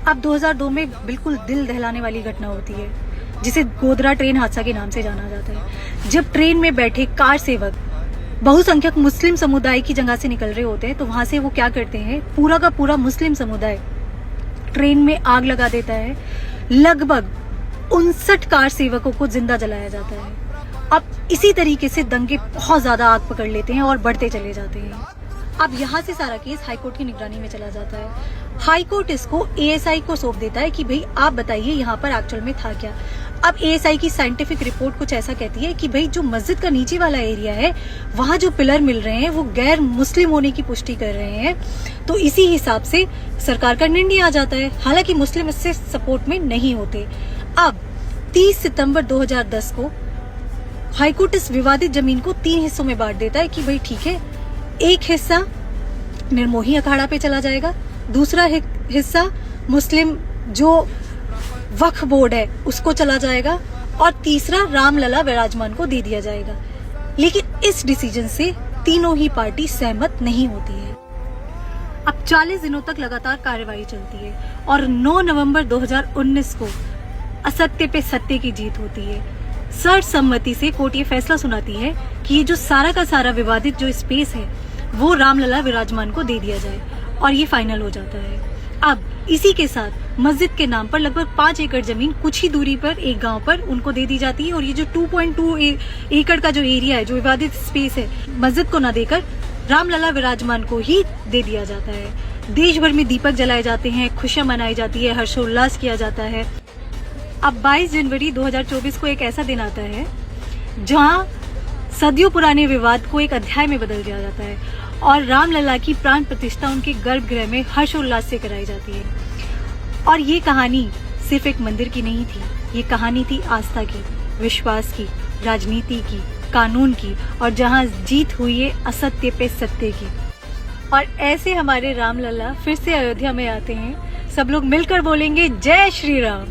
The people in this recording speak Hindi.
अब 2002 में बिल्कुल दिल दहलाने वाली घटना होती है जिसे गोधरा ट्रेन हादसा के नाम से जाना जाता है। जब ट्रेन में बैठे कार सेवक बहुसंख्यक मुस्लिम समुदाय की जगह से निकल रहे होते हैं तो वहां से वो क्या करते हैं, पूरा का पूरा मुस्लिम समुदाय ट्रेन में आग लगा देता है। लगभग 59 कार सेवकों को जिंदा जलाया जाता है। अब इसी तरीके से दंगे बहुत ज्यादा आग पकड़ लेते हैं और बढ़ते चले जाते हैं। अब यहाँ से सारा केस हाईकोर्ट की निगरानी में चला जाता है। हाईकोर्ट इसको एएसआई को सौंप देता है कि भाई आप बताइए यहाँ पर एक्चुअल में था क्या। अब एएसआई की साइंटिफिक रिपोर्ट कुछ ऐसा कहती है कि भाई जो मस्जिद का नीचे वाला एरिया है वहाँ जो पिलर मिल रहे हैं वो गैर मुस्लिम होने की पुष्टि कर रहे हैं, तो इसी हिसाब से सरकार का निर्णय आ जाता है। हालांकि मुस्लिम इससे सपोर्ट में नहीं होते। अब 30 सितंबर 2010 को हाईकोर्ट इस विवादित जमीन को 3 हिस्सों में बांट देता है कि भाई ठीक है, एक हिस्सा निर्मोही अखाड़ा पे चला जाएगा, दूसरा हिस्सा मुस्लिम जो वक्फ बोर्ड है उसको चला जाएगा और तीसरा रामलला विराजमान को दे दिया जाएगा। लेकिन इस डिसीजन से तीनों ही पार्टी सहमत नहीं होती है। अब 40 दिनों तक लगातार कार्यवाही चलती है और 9 नवंबर 2019 को असत्य पे सत्य की जीत होती है। सर्वसम्मति से कोर्ट ये फैसला सुनाती है कि ये जो सारा का सारा विवादित जो स्पेस है वो रामलला विराजमान को दे दिया जाए और ये फाइनल हो जाता है। अब इसी के साथ मस्जिद के नाम पर लगभग 5 एकड़ जमीन कुछ ही दूरी पर एक गांव पर उनको दे दी जाती है और ये जो 2.2 एकड़ का जो एरिया है, जो विवादित स्पेस है, मस्जिद को न देकर रामलला विराजमान को ही दे दिया जाता है। देश भर में दीपक जलाए जाते हैं, खुशियां मनाई जाती है, हर्षोल्लास किया जाता है। अब 22 जनवरी 2024 को एक ऐसा दिन आता है जहां सदियों पुराने विवाद को एक अध्याय में बदल दिया जाता है और रामलला की प्राण प्रतिष्ठा उनके गर्भगृह में हर्षोल्लास से कराई जाती है। और ये कहानी सिर्फ एक मंदिर की नहीं थी, ये कहानी थी आस्था की, विश्वास की, राजनीति की, कानून की, और जहां जीत हुई है असत्य पे सत्य की। और ऐसे हमारे रामलला फिर से अयोध्या में आते हैं। सब लोग मिलकर बोलेंगे जय श्री राम।